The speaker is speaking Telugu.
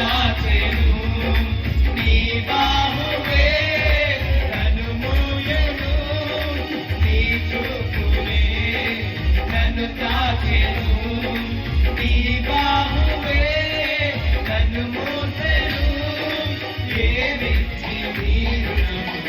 తాకెను నీ బాహువే నన్ను మోయెను నీ చూపులే నన్ను తాకెను నీ బాహువే నన్ను మోసెను ఏమిచ్చి నీ రుణము